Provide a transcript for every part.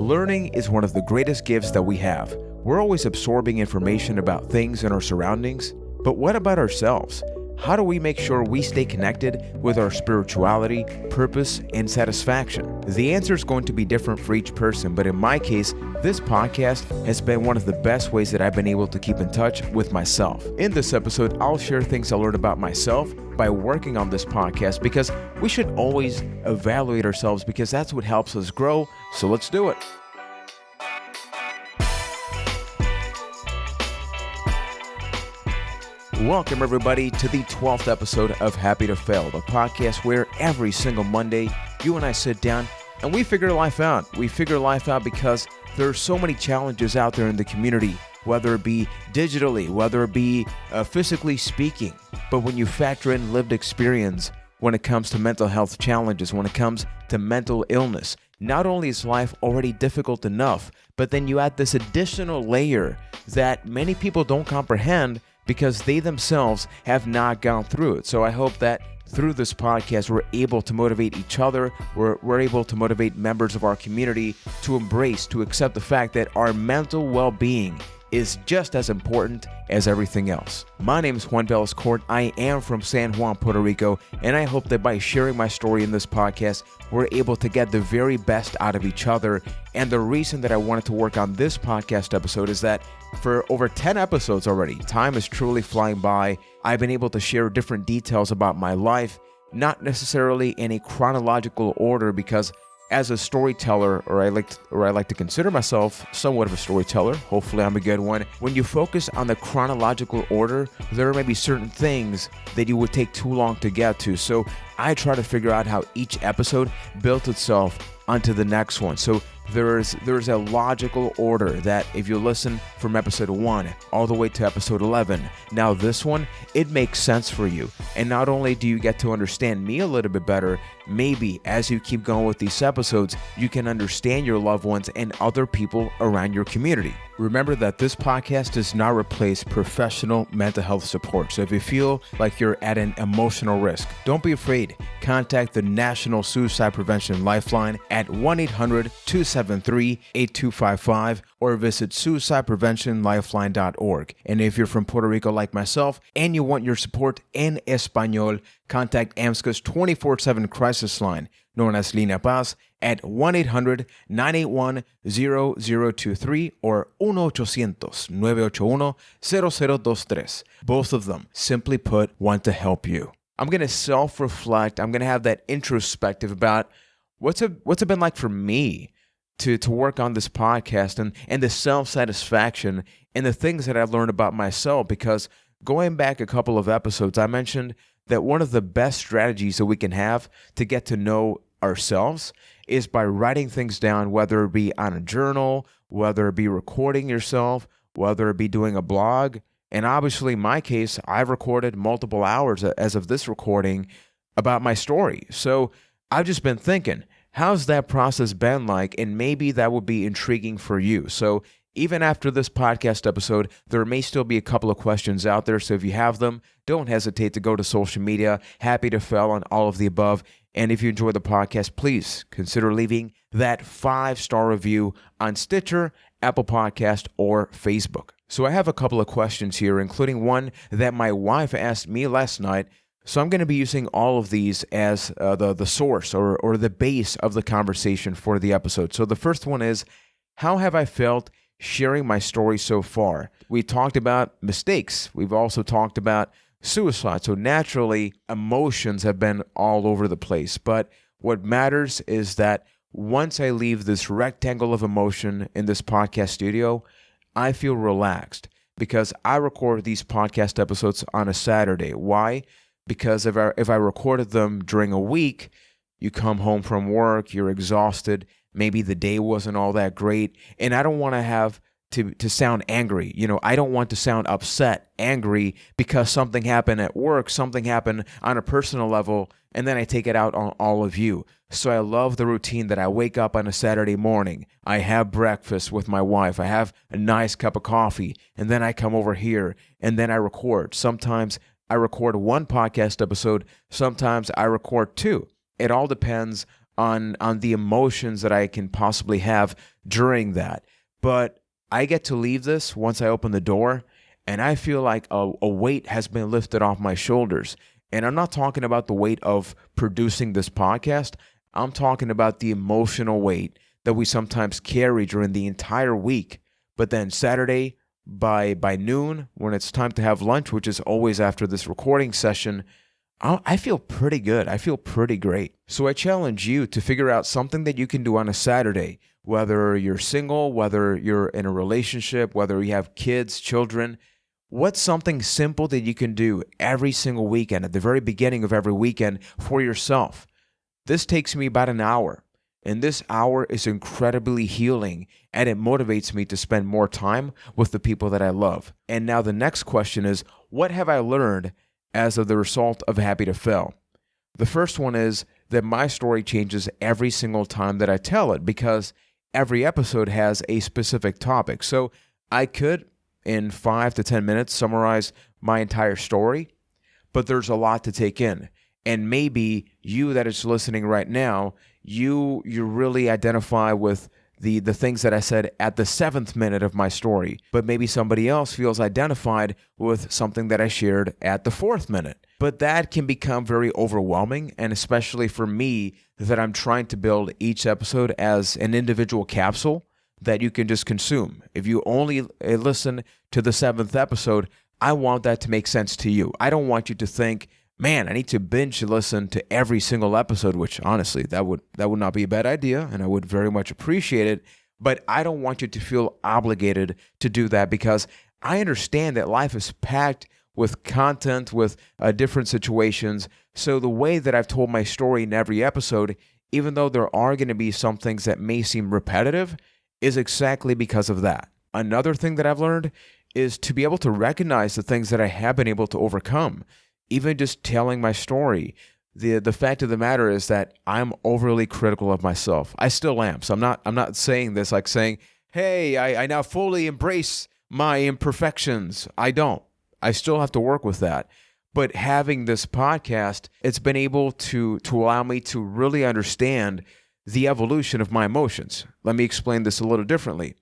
Learning is one of the greatest gifts that we have. We're always absorbing information about things in our surroundings, but what about ourselves? How do we make sure we stay connected with our spirituality, purpose, and satisfaction? The answer is going to be different for each person, but in my case, this podcast has been one of the best ways that I've been able to keep in touch with myself. In this episode, I'll share things I learned about myself by working on this podcast, because we should always evaluate ourselves, because that's what helps us grow. So let's do it. Welcome, everybody, to the 12th episode of Happy to Fail, the podcast where every single Monday, you and I sit down and we figure life out. We figure life out because there are so many challenges out there in the community, whether it be digitally, whether it be physically speaking. But when you factor in lived experience when it comes to mental health challenges, when it comes to mental illness, not only is life already difficult enough, but then you add this additional layer that many people don't comprehend because they themselves have not gone through it. So I hope that through this podcast, we're able to motivate each other. We're able to motivate members of our community to embrace, to accept the fact that our mental well-being is just as important as everything else. My name is Juan Velez. I am from San Juan, Puerto Rico, and I hope that by sharing my story in this podcast, we're able to get the very best out of each other. And the reason that I wanted to work on this podcast episode is that for over 10 episodes already, time is truly flying by. I've been able to share different details about my life, not necessarily in a chronological order, because as a storyteller, or I like to consider myself somewhat of a storyteller, hopefully I'm a good one, when you focus on the chronological order, there may be certain things that you would take too long to get to. So I try to figure out how each episode built itself onto the next one. So there's a logical order that if you listen from episode 1 all the way to episode 11, now this one, it makes sense for you. And not only do you get to understand me a little bit better, maybe as you keep going with these episodes, you can understand your loved ones and other people around your community. Remember that this podcast does not replace professional mental health support. So if you feel like you're at an emotional risk, don't be afraid. Contact the National Suicide Prevention Lifeline at 1-800-273-8255 or visit suicidepreventionlifeline.org. And if you're from Puerto Rico like myself and you want your support in Espanol, contact AMSCA's 24/7 crisis line, known as Línea Paz, at 1-800-981-0023 or 1-800-981-0023. Both of them, simply put, want to help you. I'm going to self-reflect. I'm going to have that introspective about what's it been like for me to work on this podcast and the self-satisfaction and the things that I've learned about myself. Because going back a couple of episodes, I mentioned that one of the best strategies that we can have to get to know ourselves is by writing things down, whether it be on a journal, whether it be recording yourself, whether it be doing a blog. And obviously, in my case, I've recorded multiple hours as of this recording about my story. So I've just been thinking, how's that process been like? And maybe that would be intriguing for you. So even after this podcast episode, there may still be a couple of questions out there. So if you have them, don't hesitate to go to social media. Happy to fail on all of the above. And if you enjoy the podcast, please consider leaving that 5-star review on Stitcher, Apple Podcast, or Facebook. So I have a couple of questions here, including one that my wife asked me last night. So I'm going to be using all of these as the source or the base of the conversation for the episode. So the first one is, how have I felt sharing my story so far? We talked about mistakes. We've also talked about suicide. So naturally, emotions have been all over the place. But what matters is that once I leave this rectangle of emotion in this podcast studio, I feel relaxed because I record these podcast episodes on a Saturday. Why? Because if I recorded them during a week, you come home from work, you're exhausted, maybe the day wasn't all that great, and I don't want to have to sound angry. I don't want to sound upset, angry because something happened at work, something happened on a personal level, and then I take it out on all of you. So I love the routine that I wake up on a Saturday morning, I have breakfast with my wife, I have a nice cup of coffee, and then I come over here, and then I record. Sometimes I record one podcast episode, sometimes I record two. It all depends on the emotions that I can possibly have during that. But I get to leave this once I open the door, and I feel like a weight has been lifted off my shoulders. And I'm not talking about the weight of producing this podcast. I'm talking about the emotional weight that we sometimes carry during the entire week. But then Saturday, by noon, when it's time to have lunch, which is always after this recording session, I feel pretty good. I feel pretty great. So I challenge you to figure out something that you can do on a Saturday, whether you're single, whether you're in a relationship, whether you have kids, children. What's something simple that you can do every single weekend, at the very beginning of every weekend, for yourself? This takes me about an hour, and this hour is incredibly healing, and it motivates me to spend more time with the people that I love. And now the next question is, what have I learned as of the result of Happy to Fail? The first one is that my story changes every single time that I tell it, because every episode has a specific topic. So I could, in 5 to 10 minutes, summarize my entire story, but there's a lot to take in. And maybe you that is listening right now, you really identify with the things that I said at the 7th minute of my story, but maybe somebody else feels identified with something that I shared at the 4th minute. But that can become very overwhelming, and especially for me, that I'm trying to build each episode as an individual capsule that you can just consume. If you only listen to the 7th episode, I want that to make sense to you. I don't want you to think, man, I need to binge listen to every single episode, which honestly, that would not be a bad idea, and I would very much appreciate it. But I don't want you to feel obligated to do that, because I understand that life is packed with content, with different situations. So the way that I've told my story in every episode, even though there are going to be some things that may seem repetitive, is exactly because of that. Another thing that I've learned is to be able to recognize the things that I have been able to overcome. Even just telling my story, the fact of the matter is that I'm overly critical of myself. I still am. So I'm not saying this like saying, hey, I now fully embrace my imperfections. I don't. I still have to work with that. But having this podcast, it's been able to allow me to really understand the evolution of my emotions. Let me explain this a little differently.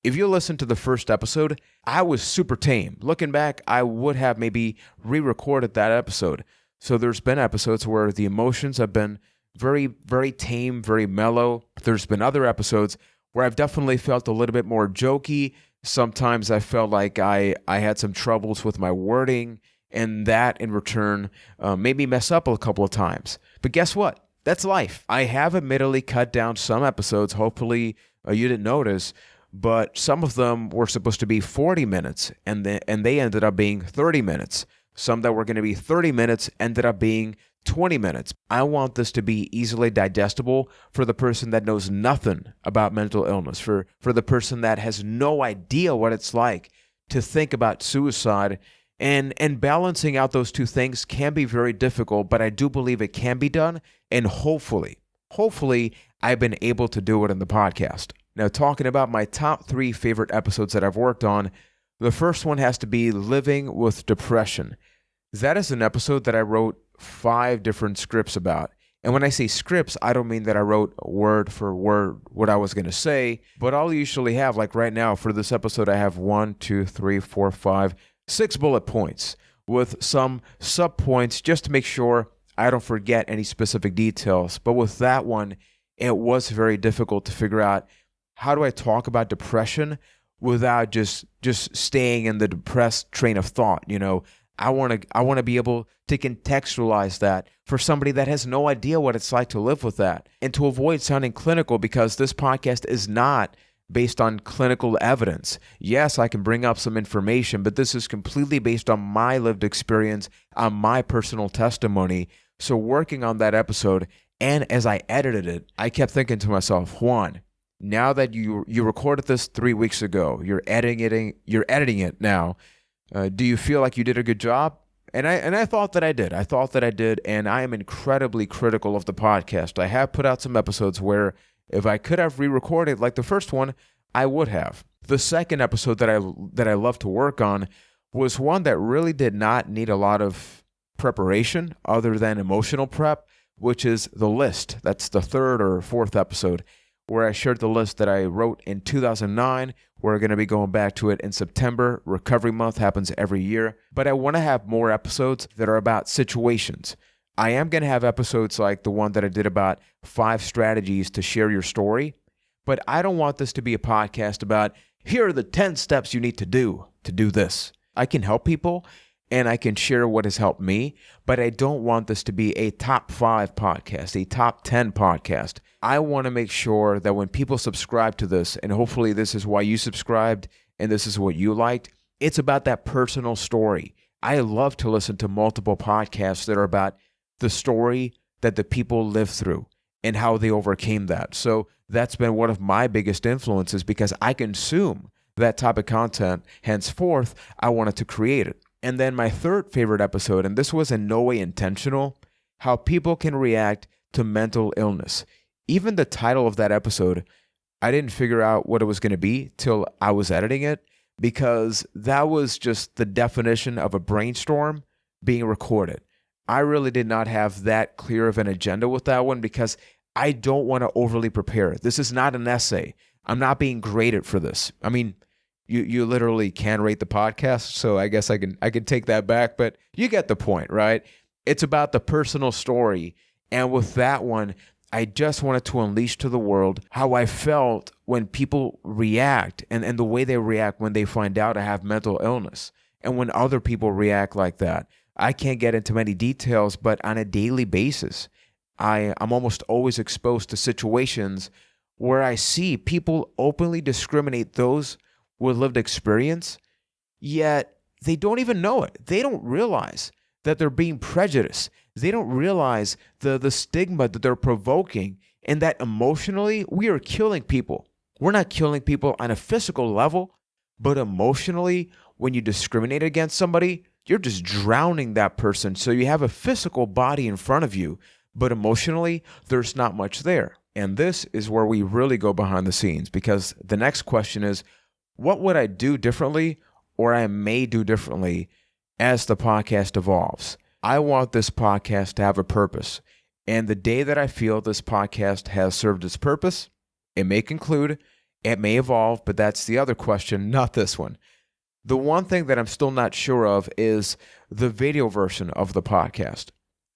If you listen to the first episode, I was super tame. Looking back, I would have maybe re-recorded that episode. So there's been episodes where the emotions have been very, very tame, very mellow. There's been other episodes where I've definitely felt a little bit more jokey. Sometimes I felt like I had some troubles with my wording, and that in return made me mess up a couple of times. But guess what? That's life. I have admittedly cut down some episodes. Hopefully you didn't notice. But some of them were supposed to be 40 minutes, and they ended up being 30 minutes. Some that were going to be 30 minutes ended up being 20 minutes. I want this to be easily digestible for the person that knows nothing about mental illness, for the person that has no idea what it's like to think about suicide. And balancing out those two things can be very difficult, but I do believe it can be done, and hopefully, I've been able to do it in the podcast. Now, talking about my top 3 favorite episodes that I've worked on, the first one has to be Living with Depression. That is an episode that I wrote 5 different scripts about. And when I say scripts, I don't mean that I wrote word for word what I was going to say, but I'll usually have, like right now for this episode, I have 1, 2, 3, 4, 5, 6 bullet points with some sub-points just to make sure I don't forget any specific details. But with that one, it was very difficult to figure out, how do I talk about depression without just staying in the depressed train of thought? You know, I want to be able to contextualize that for somebody that has no idea what it's like to live with that, and to avoid sounding clinical, because this podcast is not based on clinical evidence. Yes, I can bring up some information, but this is completely based on my lived experience, on my personal testimony. So working on that episode, and as I edited it, I kept thinking to myself, Juan, now that you recorded this 3 weeks ago, you're editing it now. Do you feel like you did a good job? And I thought that I did. And I am incredibly critical of the podcast. I have put out some episodes where if I could have re-recorded like the first one, I would have. The second episode that I love to work on was one that really did not need a lot of preparation other than emotional prep, which is the list. That's the third or fourth episode where I shared the list that I wrote in 2009. We're going to be going back to it in September. Recovery Month happens every year. But I want to have more episodes that are about situations. I am going to have episodes like the one that I did about 5 strategies to share your story. But I don't want this to be a podcast about, here are the 10 steps you need to do this. I can help people and I can share what has helped me, but I don't want this to be a top 5 podcast, a top 10 podcast. I want to make sure that when people subscribe to this, and hopefully this is why you subscribed and this is what you liked, it's about that personal story. I love to listen to multiple podcasts that are about the story that the people lived through and how they overcame that. So that's been one of my biggest influences because I consume that type of content. Henceforth, I wanted to create it. And then my third favorite episode, and this was in no way intentional, how people can react to mental illness. Even the title of that episode, I didn't figure out what it was going to be till I was editing it, because that was just the definition of a brainstorm being recorded. I really did not have that clear of an agenda with that one because I don't want to overly prepare. This is not an essay. I'm not being graded for this. I mean, you literally can rate the podcast, so I guess I can take that back, but you get the point, right? It's about the personal story. And with that one, I just wanted to unleash to the world how I felt when people react and the way they react when they find out I have mental illness and when other people react like that. I can't get into many details, but on a daily basis, I'm almost always exposed to situations where I see people openly discriminate those with lived experience, yet they don't even know it. They don't realize that they're being prejudiced. They don't realize the stigma that they're provoking and that emotionally we are killing people. We're not killing people on a physical level, but emotionally, when you discriminate against somebody, you're just drowning that person. So you have a physical body in front of you, but emotionally, there's not much there. And this is where we really go behind the scenes, because the next question is, what would I do differently, or I may do differently as the podcast evolves? I want this podcast to have a purpose. And the day that I feel this podcast has served its purpose, it may conclude, it may evolve, but that's the other question, not this one. The one thing that I'm still not sure of is the video version of the podcast.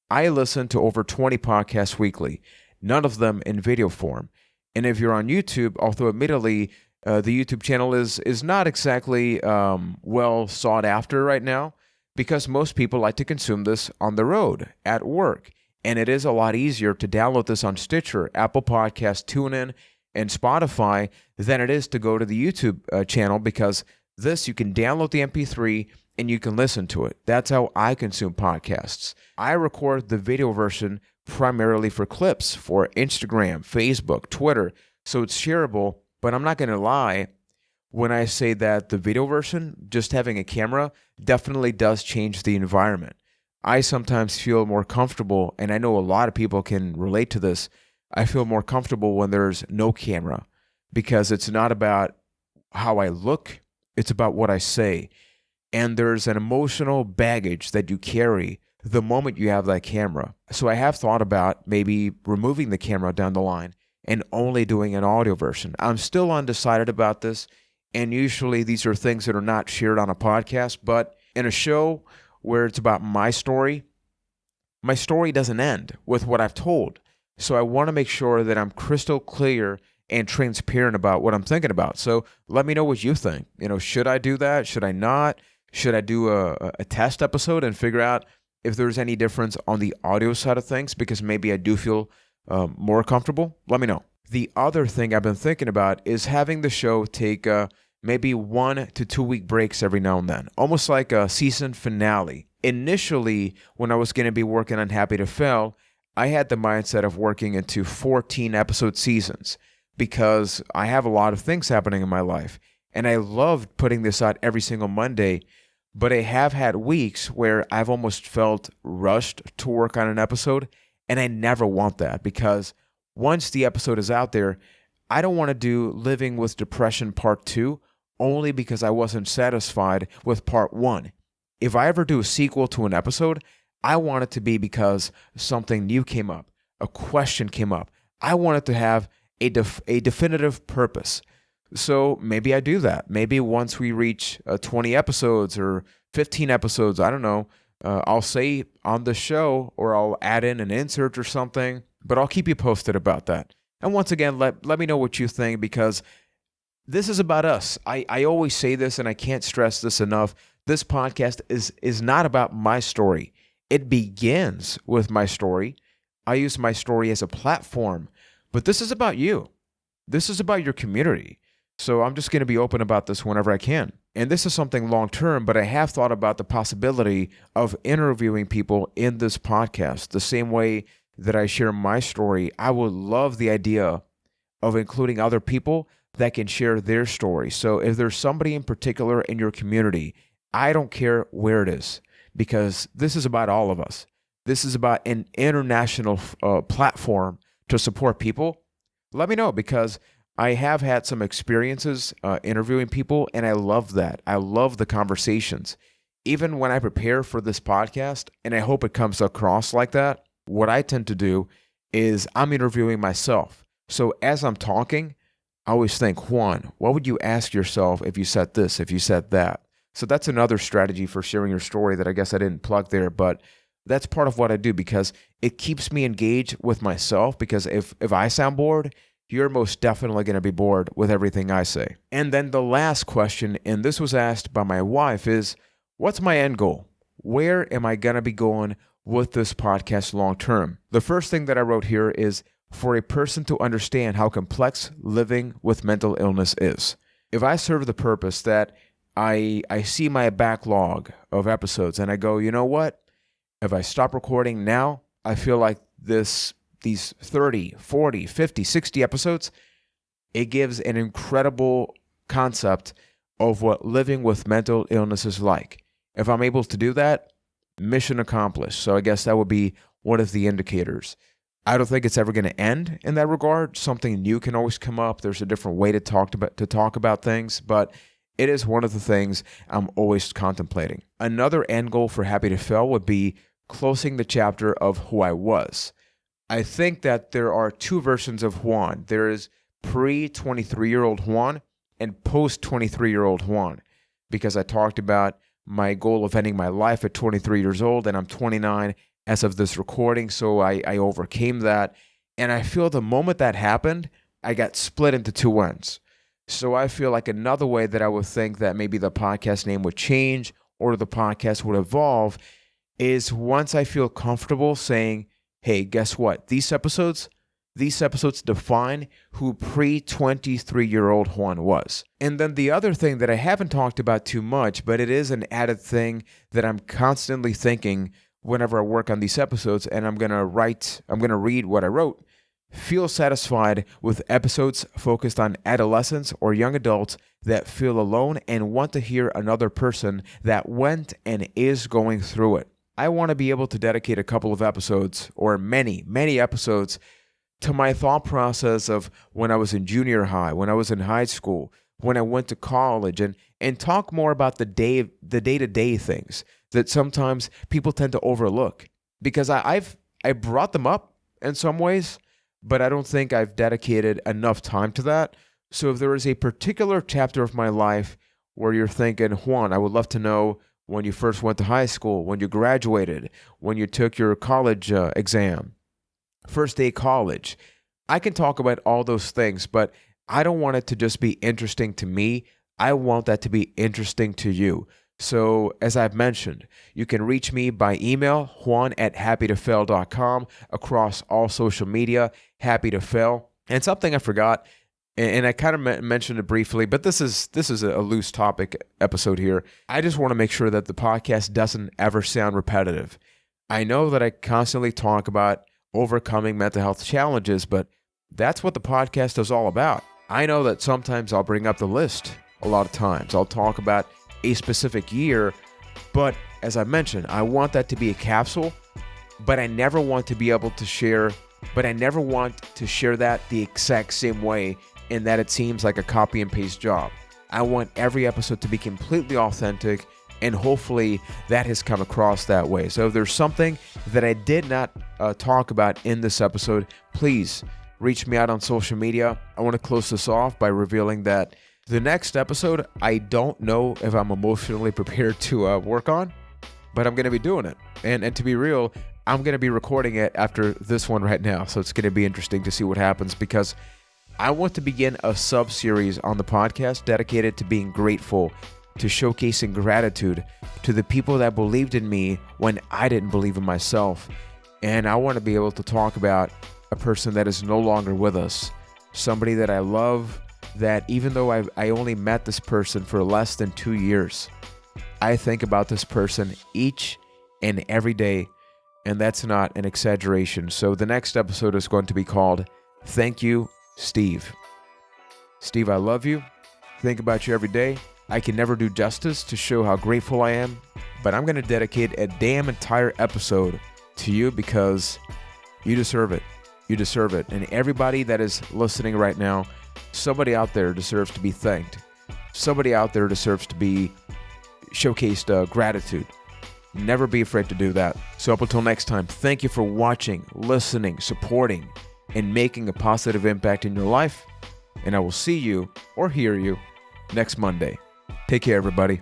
I listen to over 20 podcasts weekly, none of them in video form. And if you're on YouTube, although admittedly, the YouTube channel is not exactly well sought after right now, because most people like to consume this on the road, at work. And it is a lot easier to download this on Stitcher, Apple Podcasts, TuneIn, and Spotify than it is to go to the YouTube channel, because this, you can download the MP3 and you can listen to it. That's how I consume podcasts. I record the video version primarily for clips for Instagram, Facebook, Twitter, so it's shareable. But I'm not going to lie when I say that the video version, just having a camera, definitely does change the environment. I sometimes feel more comfortable, and I know a lot of people can relate to this. I feel more comfortable when there's no camera, because it's not about how I look, it's about what I say. And there's an emotional baggage that you carry the moment you have that camera. So I have thought about maybe removing the camera down the line and only doing an audio version. I'm still undecided about this, and usually these are things that are not shared on a podcast, but in a show where it's about my story doesn't end with what I've told. So I want to make sure that I'm crystal clear and transparent about what I'm thinking about. So let me know what you think. Should I do that? Should I not? Should I do a test episode and figure out if there's any difference on the audio side of things? Because maybe I do feel more comfortable. Let me know. The other thing I've been thinking about is having the show take maybe 1 to 2 week breaks every now and then, almost like a season finale. Initially, when I was going to be working on Happy to Fail, I had the mindset of working into 14 episode seasons, because I have a lot of things happening in my life. And I loved putting this out every single Monday, but I have had weeks where I've almost felt rushed to work on an episode, and I never want that, because once the episode is out there, I don't want to do Living with Depression Part 2 only because I wasn't satisfied with Part 1. If I ever do a sequel to an episode, I want it to be because something new came up, a question came up. I want it to have a definitive purpose. So maybe I do that. Maybe once we reach 20 episodes or 15 episodes, I don't know, I'll say on the show, or I'll add in an insert or something, but I'll keep you posted about that. And once again, let me know what you think, because this is about us. I always say this, and I can't stress this enough. This podcast is not about my story. It begins with my story. I use my story as a platform, but this is about you. This is about your community. So I'm just going to be open about this whenever I can. And this is something long term, but I have thought about the possibility of interviewing people in this podcast. The same way that I share my story, I would love the idea of including other people that can share their story. So if there's somebody in particular in your community, I don't care where it is, because this is about all of us. This is about an international platform to support people. Let me know, because I have had some experiences interviewing people, and I love that. I love the conversations. Even when I prepare for this podcast, and I hope it comes across like that, what I tend to do is I'm interviewing myself. So as I'm talking, I always think, Juan, what would you ask yourself if you said this, if you said that? So that's another strategy for sharing your story that I guess I didn't plug there, but that's part of what I do, because it keeps me engaged with myself, because if I sound bored, you're most definitely going to be bored with everything I say. And then the last question, and this was asked by my wife, is what's my end goal? Where am I going to be going with this podcast long term? The first thing that I wrote here is for a person to understand how complex living with mental illness is. If I serve the purpose that I see my backlog of episodes and I go, you know what? If I stop recording now, I feel like these 30, 40, 50, 60 episodes, it gives an incredible concept of what living with mental illness is like. If I'm able to do that, mission accomplished. So I guess that would be one of the indicators. I don't think it's ever going to end in that regard. Something new can always come up. There's a different way to talk about things, but it is one of the things I'm always contemplating. Another end goal for Happy to Fail would be closing the chapter of who I was. I think that there are two versions of Juan. There is pre-23-year-old Juan and post-23-year-old Juan, because I talked about my goal of ending my life at 23 years old, and I'm 29 as of this recording, so I overcame that. And I feel the moment that happened, I got split into two ends. So I feel like another way that I would think that maybe the podcast name would change or the podcast would evolve is once I feel comfortable saying, hey, guess what? These episodes define who pre-23-year-old Juan was. And then the other thing that I haven't talked about too much, but it is an added thing that I'm constantly thinking whenever I work on these episodes, and I'm going to read what I wrote. Feel satisfied with episodes focused on adolescents or young adults that feel alone and want to hear another person that went and is going through it. I want to be able to dedicate a couple of episodes, or many, many episodes, to my thought process of when I was in junior high, when I was in high school, when I went to college, and talk more about the day-to-day things that sometimes people tend to overlook. Because I brought them up in some ways, but I don't think I've dedicated enough time to that. So if there is a particular chapter of my life where you're thinking, Juan, I would love to know when you first went to high school, when you graduated, when you took your college exam, first day college. I can talk about all those things, but I don't want it to just be interesting to me. I want that to be interesting to you. So as I've mentioned, you can reach me by email, juan@happytofail.com, across all social media, Happy to Fail. And something I forgot, and I kind of mentioned it briefly, but this is a loose topic episode here. I just want to make sure that the podcast doesn't ever sound repetitive. I know that I constantly talk about overcoming mental health challenges, but that's what the podcast is all about. I know that sometimes I'll bring up the list. A lot of times I'll talk about a specific year, but as I mentioned, I want that to be a capsule, but I never want to be able to share, that the exact same way in that it seems like a copy and paste job. I want every episode to be completely authentic And hopefully that has come across that way. So if there's something that I did not talk about in this episode, please reach me out on social media. I want to close this off by revealing that the next episode, I don't know if I'm emotionally prepared to work on, but I'm going to be doing it. And to be real, I'm going to be recording it after this one right now. So it's going to be interesting to see what happens, because I want to begin a sub-series on the podcast dedicated to being grateful, to showcasing gratitude to the people that believed in me when I didn't believe in myself. And I want to be able to talk about a person that is no longer with us, somebody that I love, that even though I only met this person for less than 2 years, I think about this person each and every day, and that's not an exaggeration. So the next episode is going to be called Thank You, Steve. Steve, I love you. Think about you every day. I can never do justice to show how grateful I am, but I'm going to dedicate a damn entire episode to you because you deserve it. You deserve it. And everybody that is listening right now, somebody out there deserves to be thanked. Somebody out there deserves to be showcased gratitude. Never be afraid to do that. So up until next time, thank you for watching, listening, supporting, and making a positive impact in your life. And I will see you or hear you next Monday. Take care, everybody.